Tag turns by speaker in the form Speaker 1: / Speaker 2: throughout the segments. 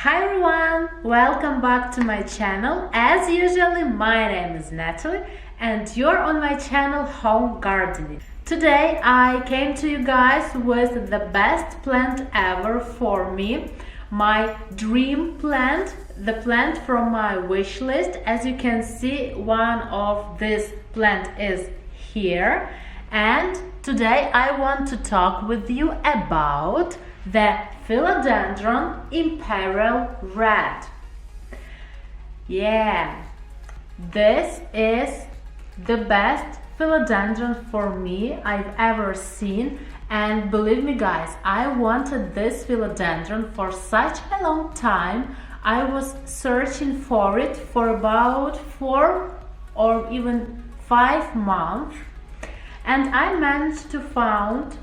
Speaker 1: Hi everyone, welcome back to my channel. As usually, my name is Natalie and you're on my channel Home Gardening. Today I came to you guys with the best plant ever for me, my dream plant, the plant from my wish list. As you can see, one of this plant is here, and today I want to talk with you about the Philodendron Imperial Red. Yeah, this is the best philodendron for me I've ever seen, and believe me guys, I wanted this philodendron for such a long time. I was searching for it for about 4 or even 5 months, and I managed to find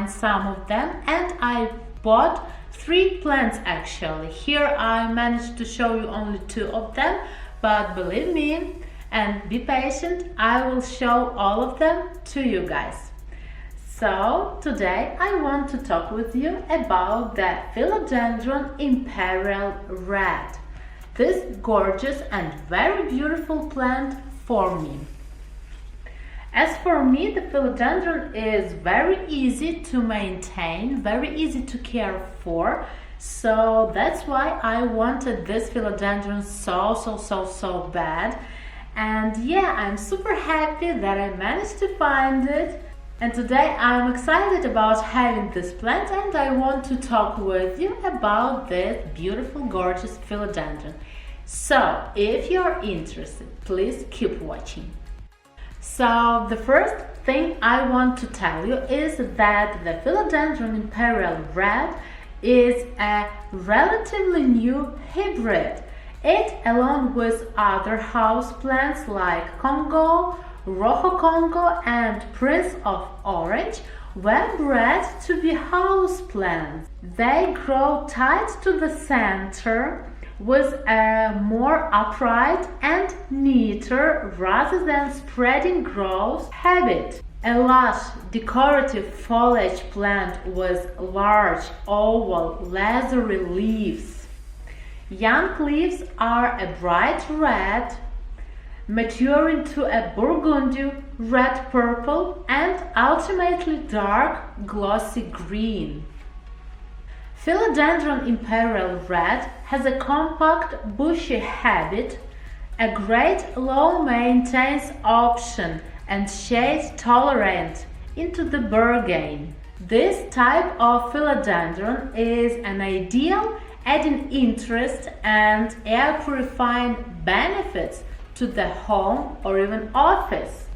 Speaker 1: some of them, and I bought 3 plants actually. Here I managed to show you only 2 of them, but believe me and be patient, I will show all of them to you guys. So today I want to talk with you about the Philodendron Imperial Red, this gorgeous and very beautiful plant for me. As for me, the philodendron is very easy to maintain, very easy to care for, so that's why I wanted this philodendron so bad. And yeah, I'm super happy that I managed to find it, and today I'm excited about having this plant, and I want to talk with you about this beautiful, gorgeous philodendron. So if you're interested, please keep watching. So the first thing I want to tell you is that the Philodendron Imperial Red is a relatively new hybrid. It, along with other houseplants like Congo, Rojo Congo and Prince of Orange, were bred to be houseplants. They grow tight to the center with a more upright and neater rather than spreading growth habit. A lush, decorative foliage plant with large, oval, leathery leaves. Young leaves are a bright red, maturing to a burgundy, red-purple, and ultimately dark, glossy green. Philodendron Imperial Red has a compact, bushy habit, a great low-maintenance option, and shade-tolerant into the bargain. This type of philodendron is an ideal, adding interest and air-purifying benefits to the home or even office.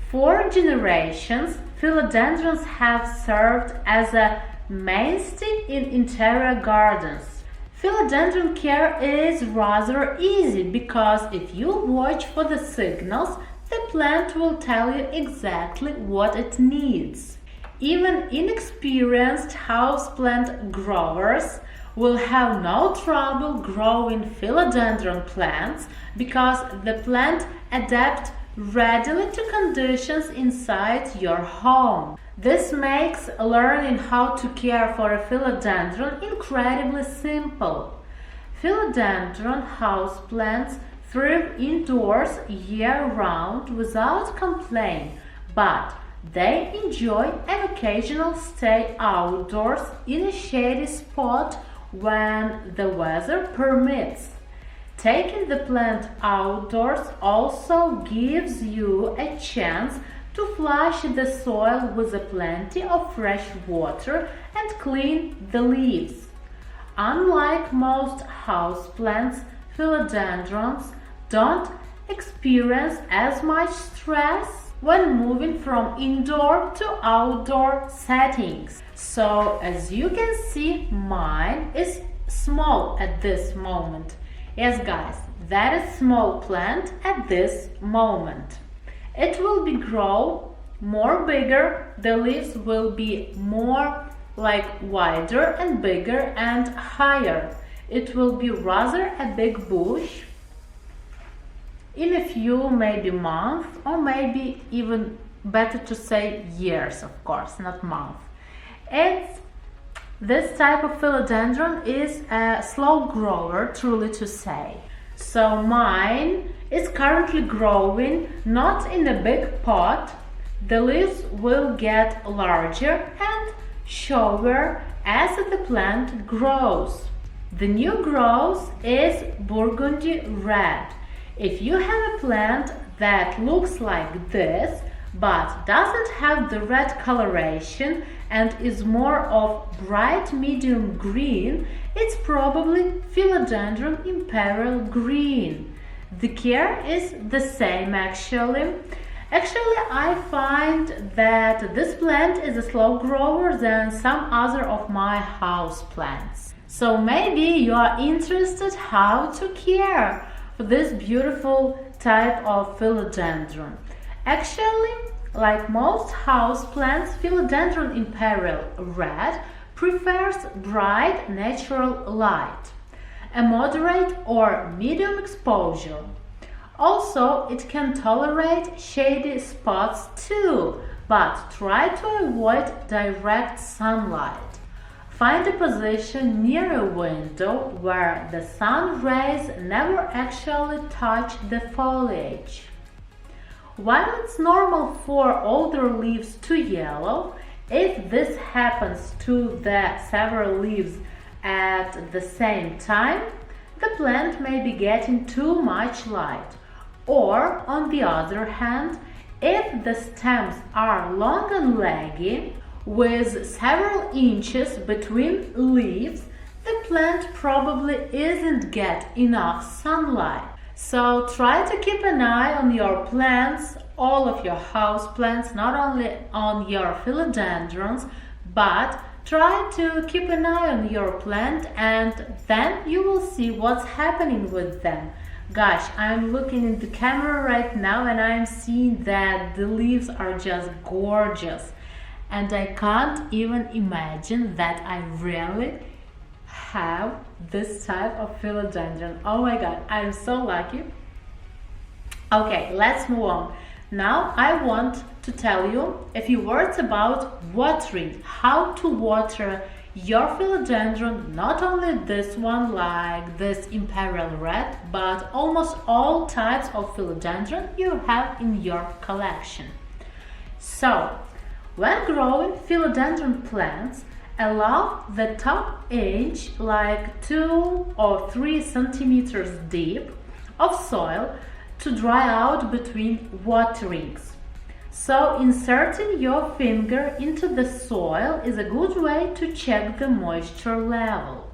Speaker 1: For generations, philodendrons have served as a mainstay in interior gardens. Philodendron care is rather easy because if you watch for the signals, the plant will tell you exactly what it needs. Even inexperienced houseplant growers will have no trouble growing philodendron plants because the plant adapts readily to conditions inside your home. This makes learning how to care for a philodendron incredibly simple. Philodendron houseplants thrive indoors year-round without complaint, but they enjoy an occasional stay outdoors in a shady spot when the weather permits. Taking the plant outdoors also gives you a chance to flush the soil with plenty of fresh water and clean the leaves. Unlike most houseplants, philodendrons don't experience as much stress when moving from indoor to outdoor settings. So as you can see, mine is small at this moment. Yes guys, that is small plant at this moment. It will be grow more bigger, the leaves will be more like wider and bigger and higher. It will be rather a big bush in a few maybe months, or maybe even better to say years, of course, not months. It's This type of philodendron is a slow grower, truly to say. So mine is currently growing not in a big pot. The leaves will get larger and showier as the plant grows. The new growth is burgundy red. If you have a plant that looks like this but doesn't have the red coloration and is more of bright medium green, it's probably Philodendron Imperial Green. The care is the same actually. I find that this plant is a slow grower than some other of my house plants. So maybe you are interested how to care for this beautiful type of philodendron. Actually, like most house plants, Philodendron Imperial Red prefers bright natural light, a moderate or medium exposure. Also, it can tolerate shady spots too, but try to avoid direct sunlight. Find a position near a window where the sun rays never actually touch the foliage. While it's normal for older leaves to yellow, if this happens to the several leaves at the same time, the plant may be getting too much light. Or, on the other hand, if the stems are long and leggy, with several inches between leaves, the plant probably isn't getting enough sunlight. So try to keep an eye on your plants, all of your house plants, not only on your philodendrons, but try to keep an eye on your plant and then you will see what's happening with them. Gosh, I'm looking in the camera right now and I'm seeing that the leaves are just gorgeous. And I can't even imagine that I really have this type of philodendron. Oh my god, I'm so lucky. Okay, let's move on. Now I want to tell you a few words about watering, how to water your philodendron, not only this one like this Imperial Red, but almost all types of philodendron you have in your collection. So, when growing philodendron plants, allow the top inch, like 2 or 3 centimeters deep, of soil to dry out between waterings. So inserting your finger into the soil is a good way to check the moisture level.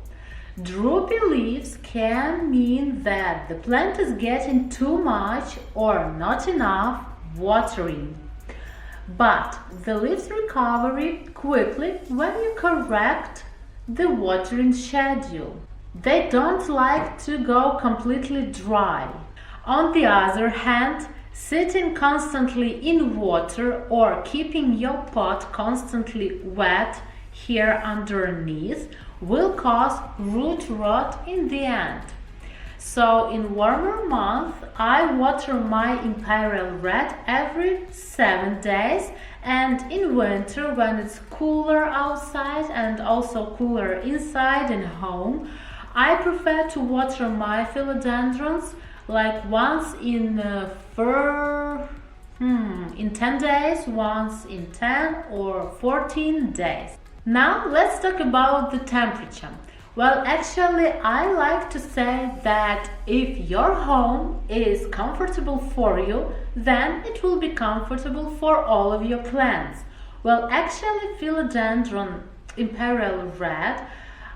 Speaker 1: Droopy leaves can mean that the plant is getting too much or not enough watering. But the leaves recover quickly when you correct the watering schedule. They don't like to go completely dry. On the other hand, sitting constantly in water or keeping your pot constantly wet here underneath will cause root rot in the end. So in warmer months, I water my Imperial Red every 7 days, and in winter when it's cooler outside and also cooler inside and home, I prefer to water my philodendrons like once in 10 days, once in 10 or 14 days. Now let's talk about the temperature. Well, actually, I like to say that if your home is comfortable for you, then it will be comfortable for all of your plants. Well, actually, Philodendron Imperial Red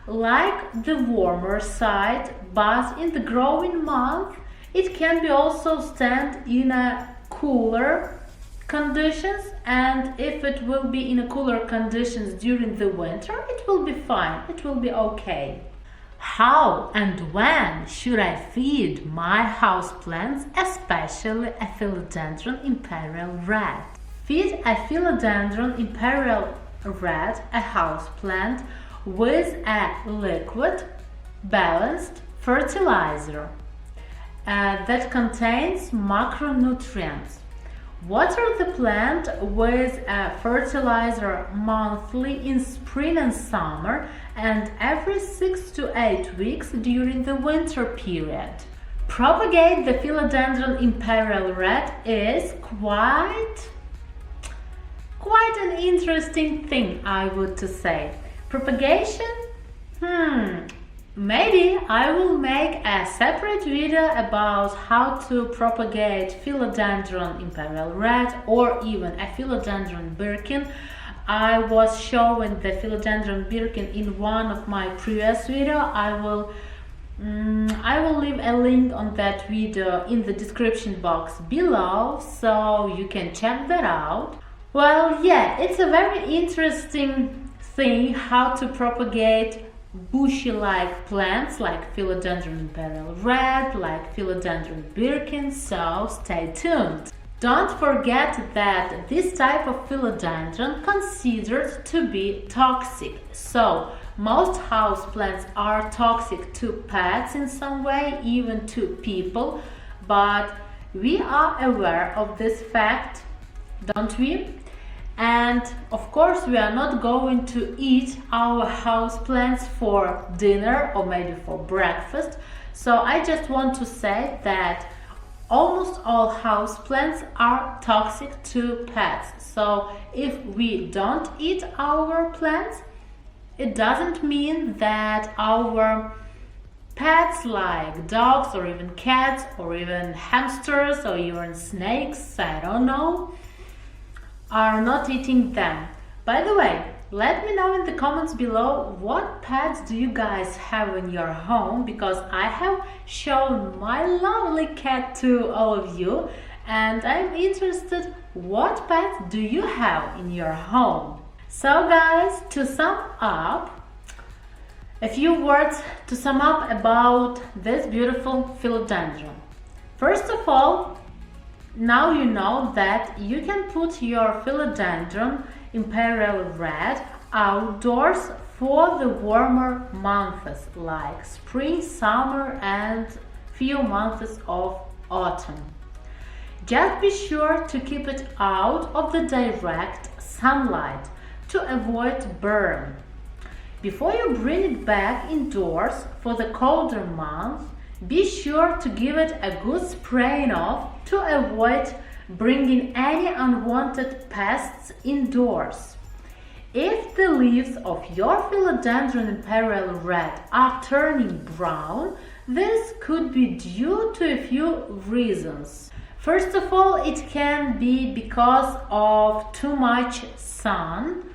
Speaker 1: like the warmer side, but in the growing month, it can be also stand in a cooler conditions, and if it will be in a cooler conditions during the winter, it will be fine, it will be okay. How and when should I feed my houseplants, especially a Philodendron Imperial Red? Feed a Philodendron Imperial Red, a houseplant, with a liquid, balanced fertilizer that contains macronutrients. Water the plant with a fertilizer monthly in spring and summer and every 6 to 8 weeks during the winter period. Propagate the Philodendron Imperial Red is quite an interesting thing, I would say. Propagation? Maybe I will make a separate video about how to propagate Philodendron Imperial Red or even a Philodendron Birkin. I was showing the Philodendron Birkin in one of my previous videos. I will leave a link on that video in the description box below, so you can check that out. Well, yeah, it's a very interesting thing how to propagate bushy-like plants like Philodendron Imperial Red, like Philodendron Birkin, so stay tuned. Don't forget that this type of philodendron considered to be toxic. So most houseplants are toxic to pets in some way, even to people, but we are aware of this fact, don't we? And of course we are not going to eat our houseplants for dinner or maybe for breakfast. So I just want to say that almost all houseplants are toxic to pets. So if we don't eat our plants, it doesn't mean that our pets like dogs or even cats or even hamsters or even snakes, I don't know, are not eating them. By the way, let me know in the comments below what pets do you guys have in your home, because I have shown my lovely cat to all of you and I'm interested what pets do you have in your home. So guys, to sum up, a few words to sum up about this beautiful philodendron. First of all, now you know that you can put your Philodendron Imperial Red outdoors for the warmer months like spring, summer and few months of autumn. Just be sure to keep it out of the direct sunlight to avoid burn. Before you bring it back indoors for the colder months, be sure to give it a good spraying off to avoid bringing any unwanted pests indoors. If the leaves of your Philodendron Imperial Red are turning brown, this could be due to a few reasons. First of all, it can be because of too much sun.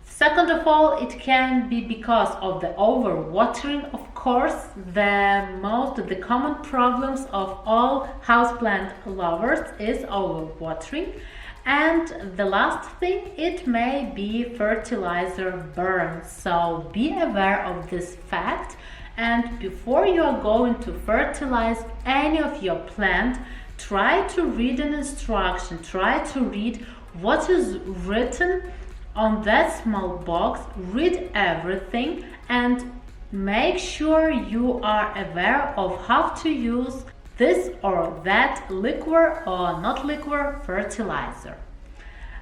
Speaker 1: Second of all, it can be because of the overwatering. Of course, the common problems of all houseplant lovers is overwatering. And the last thing, it may be fertilizer burn. So be aware of this fact, and before you are going to fertilize any of your plant, try to read an instruction, try to read what is written on that small box, read everything and make sure you are aware of how to use this or that liquid or not liquid fertilizer.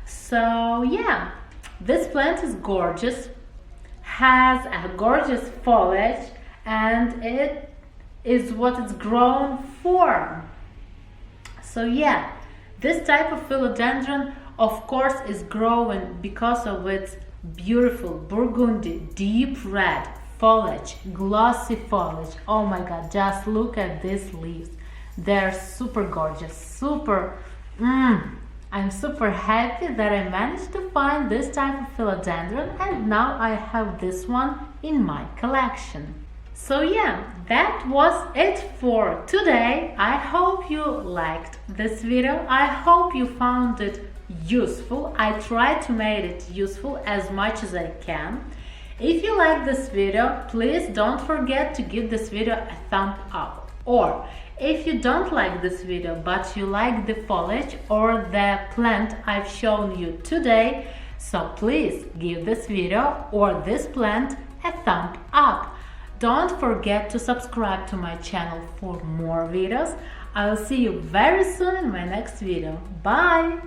Speaker 1: So yeah, this plant is gorgeous, has a gorgeous foliage and it is what it's grown for. So yeah, this type of philodendron of course is growing because of its beautiful burgundy deep red foliage, glossy foliage. Oh my god, just look at these leaves, they're super gorgeous, super I'm super happy that I managed to find this type of philodendron and now I have this one in my collection. So yeah, that was it for today. I hope you liked this video, I hope you found it useful. I try to make it useful as much as I can. If you like this video, please don't forget to give this video a thumb up. Or if you don't like this video but you like the foliage or the plant I've shown you today, so please give this video or this plant a thumb up. Don't forget to subscribe to my channel for more videos. I'll see you very soon in my next video. Bye!